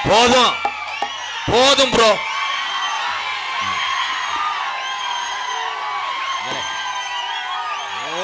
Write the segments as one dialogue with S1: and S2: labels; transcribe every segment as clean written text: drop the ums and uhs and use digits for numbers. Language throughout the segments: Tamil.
S1: போதும் போதும் ப்ரோ.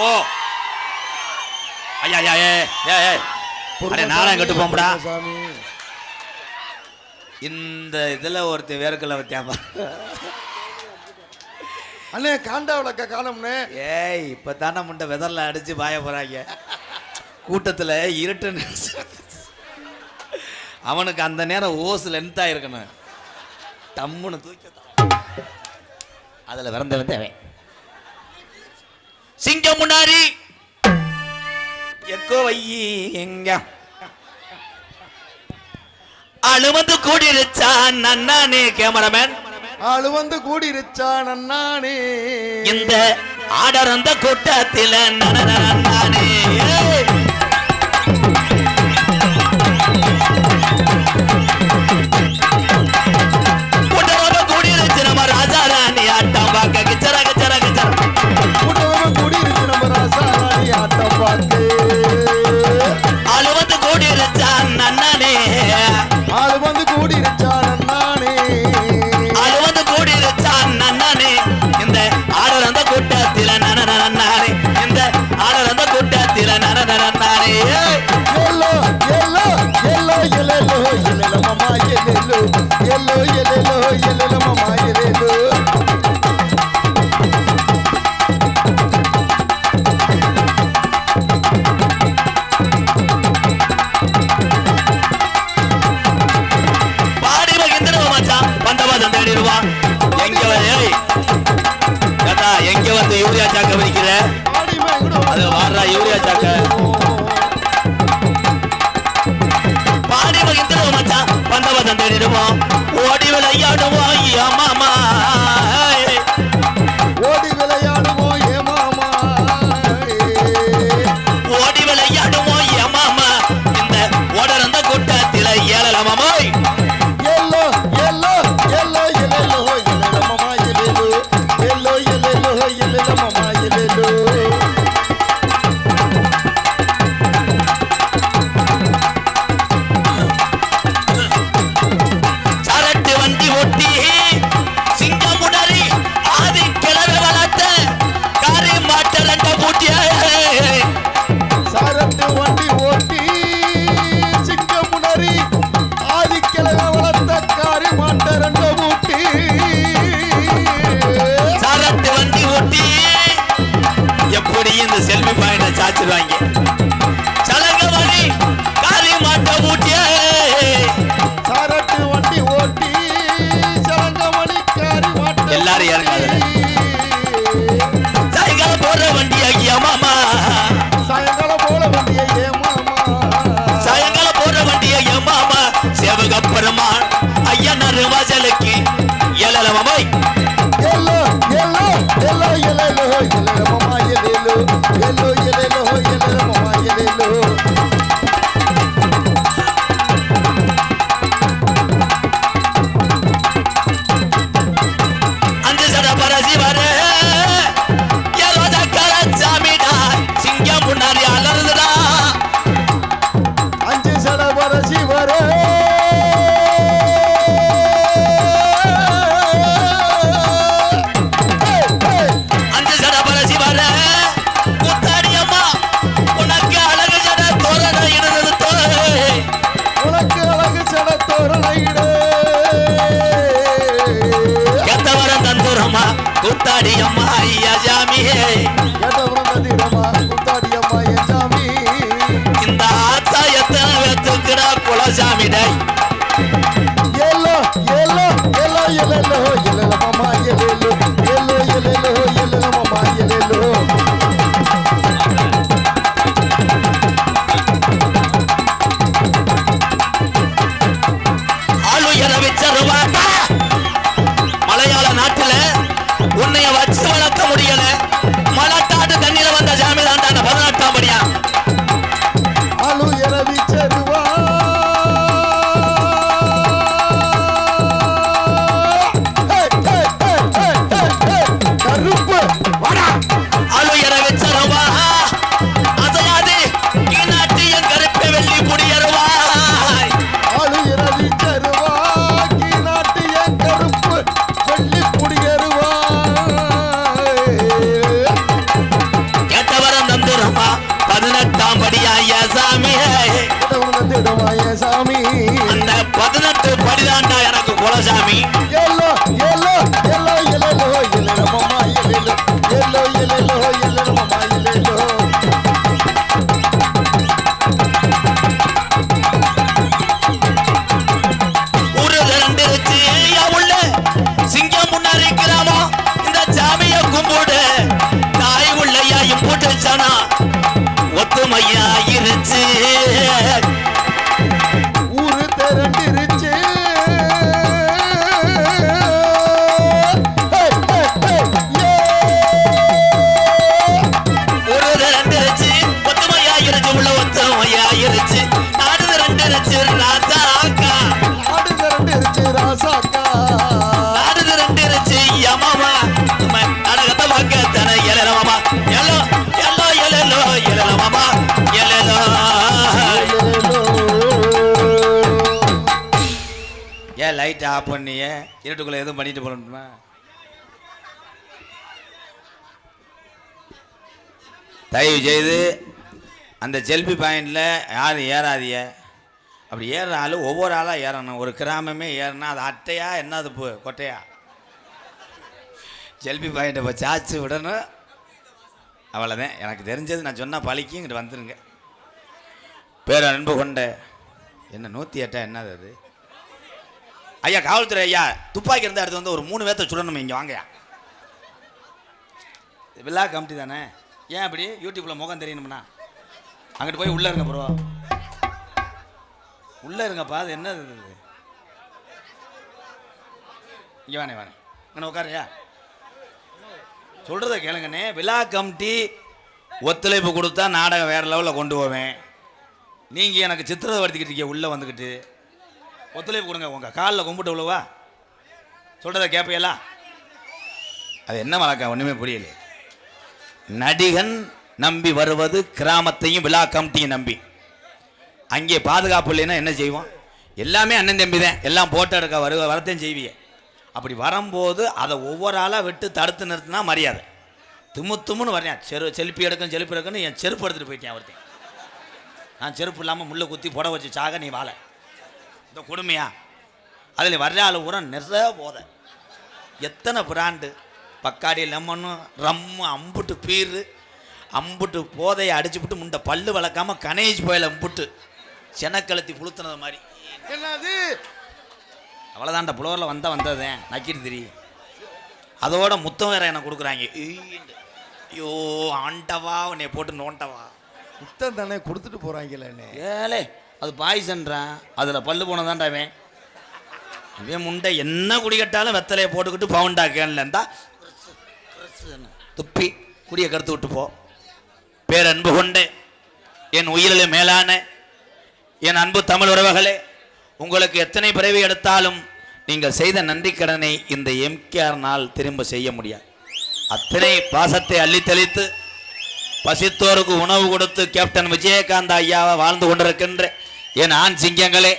S1: ஓ ஐயா நாடகம் கட்டு போம்படா. இந்த இதுல ஒருத்தர் வேர்க்கல வத்தியாப்பா.
S2: அண்ணே காண்டா விளக்க காணம்னே.
S1: ஏய் இப்பதானே முண்டை வெதர்ல அடிச்சு பாய போறாங்க கூட்டத்துல இருட்டு. அவனுக்கு அந்த நேரம் ஓசு லென்த்தா இருக்கணும். டம்முன்னு தூக்கி அதுல விறந்த வந்தவன் சிங்கம் முன்னாடி எக்கோ வையி எங்க ஆளு வந்து கூடிருச்சான் நன்னானே. கேமராமேன்
S2: ஆளு வந்து கூடிருச்சான் நன்னானே.
S1: இந்த ஆடர் அந்த கூட்டத்தில் நன்னானே. கூட்டமாக கூடிருச்சு நம்ம ராஜா ராணி ஆட்டம் பார்க்க. கிச்சர கிச்சர கிச்சர
S2: கூட்டமாக கூடிருச்சு நம்ம ராஜா ராணி ஆட்டம் பார்க்க.
S1: ஆளு வந்து கூடிருச்சான் நன்னானே.
S2: ஆளு வந்து கூடிருச்சான் நன்னானே.
S1: ஆளு வந்து கூடிருச்சான் நன்னானே. இந்த ஆடர் அந்த கூட்டத்தில் நன்னானே. இந்த ஆடர் அந்த கூட்டத்தில் நன்னானே.
S2: எல்லோ எல்லோ எல்லோ எல்லோ எல்லோ மாமா எல்லோ எல்லோ எல்லோ எல்லோ மாமா எல்லோ.
S1: பாடி மகிந்திர மச்சான் பந்தவாதம் தேடிடுவா. எங்க வந்து யூரியா சாக்க வைக்கிற அது வாடுறா யூரியா சாக்க. பாடி மகிந்திர மச்சான் பந்தவாதம் தேடிடுவோம். ஓடி விளையாடுவோம் மாமா.
S2: ஓடி விளையாடுவோம் ஏ மாமா.
S1: ஓடி விளையாடுவோம் மாமா. இந்த ஓடரந்த கூட்டத்தில் ஏழலமாமோய்.
S2: எல்லோ எல்லோ எல்லோ எல்லோ எல்லோ மாமா எல்லோ எல்லோ எல்லோ எல்லோ மாமா எல்லோ.
S1: சரட்டு வண்டி ஓட்டி சிங்கம் முன்னறி ஆதி கிழமை வளர்த்த காரி மாட்ட ரெண்ட பூட்டிய.
S2: சாரட்டு வண்டி ஓட்டி சிங்கம் முனரி ஆதிக்கிழமை வளர்த்த காரி மாட்ட ரெண்ட ஊட்டி.
S1: சரட்டு வண்டி ஓட்டி எப்படி இந்த செல்வி பாயிண்ட சாச்சிருவாங்க. சலங்க மணி காரி மாட்ட பூட்டிய.
S2: சாரட்டு வண்டி ஓட்டி சலங்கமணி காரி மாட்ட.
S1: எல்லாரும் இறங்காது. சாயங்காலம் போற வண்டி ஐயா மாமா.
S2: சாயங்காலம் போல வண்டியை ஏ மாமா.
S1: சாயங்காலம் போற வண்டி ஐயா மாமா. சேவக பெருமாள் ஐயா நறுவாசலுக்கு ஏழலமாமோய்.
S2: எல்லோ எல்லோ எல்லோ எல்லோ எல்லோ மாமா எல்லோ எல்லோ எல்லோ எல்லோ மாமா எல்லோ.
S1: அந்த சட பரசி வர ரோஜாக்கார சாமிடா. சிங்கம் முன்னாடி அலறுதுடா.
S2: அஞ்சு சட பரசி வர
S1: அந்த சட பரசி வர குத்தாடி அம்மா உனக்கு அழகு சட தோரண இடுறது தோய்.
S2: உனக்கு அழகு சட தோரணையிட.
S1: கெத்தவரம் தந்துரம்மா குத்தாடி அம்மா ஐயா சாமியே.
S2: கேட்டவரம் தந்திரமா குத்தாடி அம்மா என் சாமி.
S1: இந்த ஆத்தா எத்தனை பேத்துக்குடா குலசாமிடை.
S2: எல்லோ எல்லோ எல்லோ எல்லோ எல்லோ மாமா எல்லோ எல்லோ எல்லோ எல்லோ மாமா எல்லோ.
S1: ஆளு என வச்சருவாங்க. மலையாள நாட்டுல உன்னைய வச்சு வளர்க்க முடியல. மலட்டாட்டு தண்ணியில வந்த சாமி தாண்டான 18ஆம் படியா.
S2: ஆளு இரவி செருவா கருப்பு வாடா.
S1: ஆளு என வச்சருவா அசையாது இந்நாட்டு என் கருப்பு வெள்ளி புடியருவாய்.
S2: ஆளு இரவி செருவா திடுவாய சாமி
S1: அந்த 18 படிதாண்டா எனக்கு குலசாமி.
S2: எல்லோ எல்லோ எல்லோ எல்லோ எல்லோ மாமா எல்லோ எல்லோ எல்லோ எல்லோ மாமா எல்லோ
S1: ஊரு திரண்டிருச்சு உள்ள சிங்கம் முன்னாடி கிராமம். இந்த சாமிய கும்பிடு தாய் உள்ளையா இம்புட்டு சனா ஒத்துமையா இருச்சு.
S2: ஊரு திரண்டிருச்சு
S1: ஊரு திரண்டிருச்சு ஒத்துமையா இருச்சு. உள்ள ஒத்துமையா இருச்சு. நாடு திரண்டிருச்சு ராசாக்கா.
S2: நாடு திரண்டிருச்சு ராசாக்கா.
S1: நாடு திரண்டிருச்சு யமாமா. நாடகத்தை பார்க்க தானே எழல மாமா. எல்லோ எல்லோ எல்லோ எழல மாமா எல்லோ. ஏன் லைட் ஆஃப் பண்ணிய இருட்டுக்குள்ள எதுவும் பண்ணிட்டு போகணுமா? தயவு செய்து அந்த செல்ஃபி பாயிண்டில் யாரும் ஏறாதிய. அப்படி ஏறுற ஆள் ஒவ்வொரு ஆளாக ஏறணும். ஒரு கிராமமே ஏறினா அது அட்டையா என்னது கொட்டையா? செல்ஃபி பாயிண்ட்டை இப்போ சாச்சு விடணும். அவ்வளோதான் எனக்கு தெரிஞ்சது. நான் சொன்னால் பழிக்கு இங்கிட்டு வந்துடுங்க. பேர் அன்பு கொண்ட என்ன 108 என்னது அது? ஐயா காவல்துறை ஐயா, துப்பாக்கி இருந்தால் எடுத்து வந்து ஒரு 3 பேர்த்த சுடணும். இங்கே வாங்கயா. விழா கமிட்டி தானே. ஏன் அப்படி யூடியூப்பில் முகம் தெரியணும்னா அங்கிட்டு போய் உள்ளே இருங்க ப்ரோ. உள்ளே இருங்கப்பா. அது என்னது இது? இங்கே வானே வானே இங்கே உட்காரையா. சொல்கிறத கேளுங்கண்ணே. விழா கமிட்டி ஒத்துழைப்பு கொடுத்தா நாடகம் வேறு லெவலில் கொண்டு போவேன். நீங்கள் எனக்கு சித்திரத்தை வருத்திக்கிட்டு இருக்கீங்க. உள்ளே வந்துக்கிட்டு ஒத்துழைப்பு கொடுங்க. உங்கள் காலில் கும்பிட்டு உள்ளவா சொல்கிறத கேட்பையெல்லாம். அது என்ன வழக்கம் ஒன்றுமே புரியல. நடிகன் நம்பி வருவது கிராமத்தையும் விழா கமிட்டியும் நம்பி. அங்கே பாதுகாப்பு இல்லைன்னா என்ன செய்வோம்? எல்லாமே அண்ணன் தம்பி தான். எல்லாம் போட்டோ எடுக்க வரத்தையும் செய்வீங்க. அப்படி வரும்போது அதை ஒவ்வொரு ஆளாக விட்டு தடுத்து நிறுத்தினா மரியாதை. தும்முன்னு வரேன். செல்ஃபி எடுக்குன்னு என் செருப்பு எடுத்துகிட்டு போயிட்டேன். ஒருத்தன் நான் செருப்பு இல்லாமல் முள்ளை குத்தி புட வச்சு சாக நீ வாழ இந்த கொடுமையா? அதில் வர்ற ஆள் உரம் நிறைய போதை. எத்தனை பிராண்டு பக்காடி லெமனும் ரம்மு அம்புட்டு பீரு அம்புட்டு போதையை அடிச்சுப்புட்டு முண்டை பல்லு வளர்க்காமல் கணேஷ் போயில அம்புட்டு செனக்கழுத்தி புளுத்துனது மாதிரி.
S2: என்னது
S1: அவ்வளோதான்டா புலவரில் வந்ததேன் நக்கிட்டு தெரியும். அதோட முத்தம் வேற எனக்கு கொடுக்குறாங்க. ஐயோ ஆண்டவா உன்னை போட்டு நோண்டவா.
S2: முத்தம் தானே கொடுத்துட்டு போகிறாங்களே.
S1: ஏலே அது பாய்சன்றான். அதில் பல்லு போனதான்டாவேன். இவன் முண்டை என்ன குடிக்கட்டாலும் வெத்தலையை போட்டுக்கிட்டு பவுண்டா கேன்ல இருந்தா துப்பி குடியை கருத்து விட்டு போ. பேரன்பு கொண்டு என் உயிரில் மேலான என் அன்பு தமிழ் உறவுகளே, உங்களுக்கு எத்தனை பிறவி எடுத்தாலும் நீங்கள் செய்த நன்றி கடனை இந்த எம்கேஆர் நாள் திரும்ப செய்ய முடியாது. அத்தனை பாசத்தை அள்ளி தெளித்து பசித்தோருக்கு உணவு கொடுத்து கேப்டன் விஜயகாந்த் ஐயாவை வாழ்ந்து கொண்டிருக்கின்ற என் ஆண் சிங்கங்களே,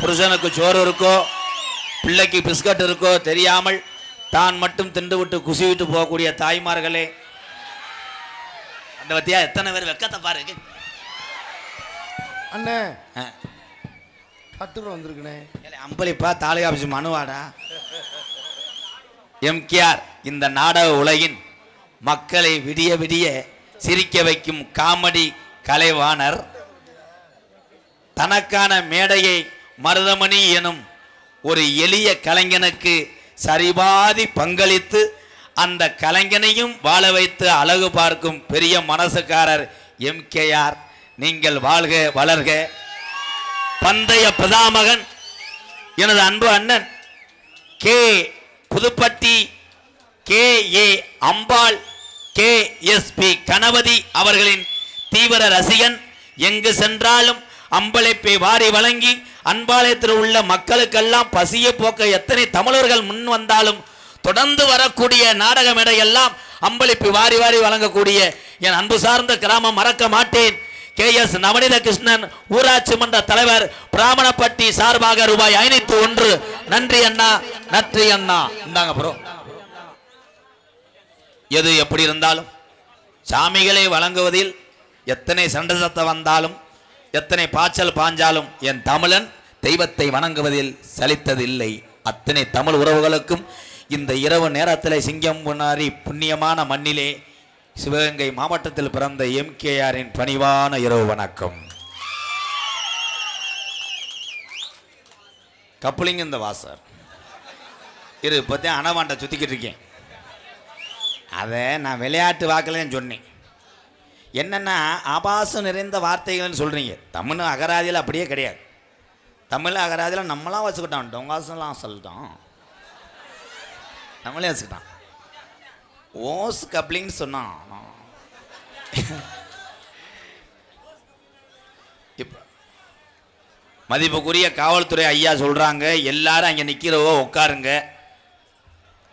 S1: புருஷனுக்கு சோறு இருக்கோ பிள்ளைக்கு பிஸ்கட் இருக்கோ தெரியாமல் தான் மட்டும் திண்டு விட்டு குசி விட்டு போகக்கூடிய தாய்மார்களே, அந்த பத்தியா எத்தனை பேர் வெக்கத்தை பாருங்க.
S2: அண்ணே கட்டுரை வந்திருக்குண்ணே.
S1: அம்பளிப்பா தாலுகா ஆபீஸ் மனுவாடா. எம்கேஆர் இந்த நாடக உலகின் மக்களை விடிய விடிய சிரிக்க வைக்கும் காமெடி கலைவாணர். தனக்கான மேடையை மருதமணி எனும் ஒரு எளிய கலைஞனுக்கு சரிபாதி பங்களித்து அந்த கலைஞனையும் வாழ வைத்து அழகு பார்க்கும் பெரிய மனசுக்காரர் எம்கேஆர். நீங்கள் வாழ்க வளர்க. பந்தய பிரதாமகன் எனது அன்பு அண்ணன் கே புதுப்பட்டி KA அம்பாள் KSP கணபதி அவர்களின் தீவிர ரசிகன். எங்கு சென்றாலும் அம்பளைப்பை வாரி வழங்கி அன்பாலயத்தில் உள்ள மக்களுக்கெல்லாம் பசிய போக்க எத்தனை தமிழர்கள் முன் வந்தாலும் தொடர்ந்து வரக்கூடிய நாடக மேடையெல்லாம் அம்பளிப்பை வாரி வாரி வழங்கக்கூடிய என் அன்பு சார்ந்த கிராமம் மறக்க மாட்டேன். KS நவநீத கிருஷ்ணன் ஊராட்சி மன்ற தலைவர் பிராமணப்பட்டி சார்பாக ரூபாய் 501. நன்றி அண்ணா, நன்றி அண்ணா. இந்தாங்க ப்ரோ. எது எப்படி இருந்தாலும் சாமிகளை வழங்குவதில் எத்தனை சண்டை சத்தம் வந்தாலும் எத்தனை பாய்ச்சல் பாஞ்சாலும் என் தமிழன் தெய்வத்தை வணங்குவதில் சலித்ததில்லை. அத்தனை தமிழ் உறவுகளுக்கும் இந்த இரவு நேரத்தில் சிங்கம் புன்னாரி புண்ணியமான மண்ணிலே சிவகங்கை மாவட்டத்தில் பிறந்த எம்கேஆரின் பணிவான இரவு வணக்கம். கப்ளிங் இந்த வாசர் இரு பற்றி அணவாண்ட சுற்றிக்கிட்டு இருக்கேன். அதை நான் விளையாட்டு வாக்கில்னு சொன்னேன். என்னென்னா ஆபாசம் நிறைந்த வார்த்தைகள்னு சொல்கிறீங்க. தமிழ் அகராதியில் அப்படியே கிடையாது. தமிழ் அகராதியில் நம்மளாம் வச்சுக்கிட்டோம், டொங்காசெல்லாம் சொல்லிட்டோம், நம்மளே வச்சுக்கிட்டான். ஓஸ் கப்ளிங்னு சொன்னான். இப்போ மதிப்புக்குரிய காவல்துறை ஐயா சொல்கிறாங்க, எல்லாரும் அங்கே நிற்கிறவோ உட்காருங்க.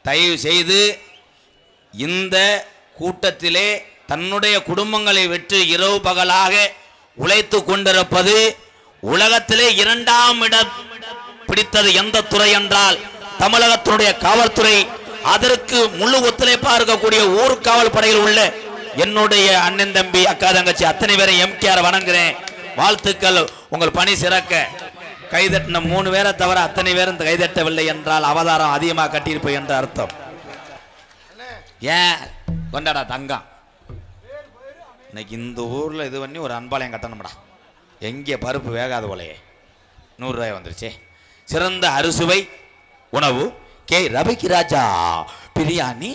S1: தயவு செய்து இந்த கூட்டத்திலே தன்னுடைய குடும்பங்களை விட்டு இரவு பகலாக உழைத்து கொண்டிருப்பது உலகத்திலே 2ஆம் இடம் பிடித்தது எந்த துறை என்றால் தமிழகத்தினுடைய காவல்துறை. அதற்கு முழு ஒத்துழைப்பாக இருக்கக்கூடிய ஊர்காவல் படையில் உள்ள என்னுடைய அண்ணன் தம்பி அக்கா தங்கச்சி அத்தனை பேரை எம்கேஆர் வணங்குறேன். வாழ்த்துக்கள், உங்கள் பணி சிறக்க. கைதட்டின 3 பேரை தவிர அத்தனை பேரும் கைதட்டவில்லை என்றால் அவதாரம் அதிகமாக கட்டியிருப்போம் என்று அர்த்தம். ஏன் கொண்டாடா தங்கம், இன்னைக்கு இந்த ஊரில் இது பண்ணி ஒரு அன்பாலயம் கட்டணும்டா. எங்கே பருப்பு வேகாத போலையே 100 ரூபாய் வந்துருச்சு. சிறந்த அறுசுவை உணவு கே ரவிக்கு ராஜா பிரியாணி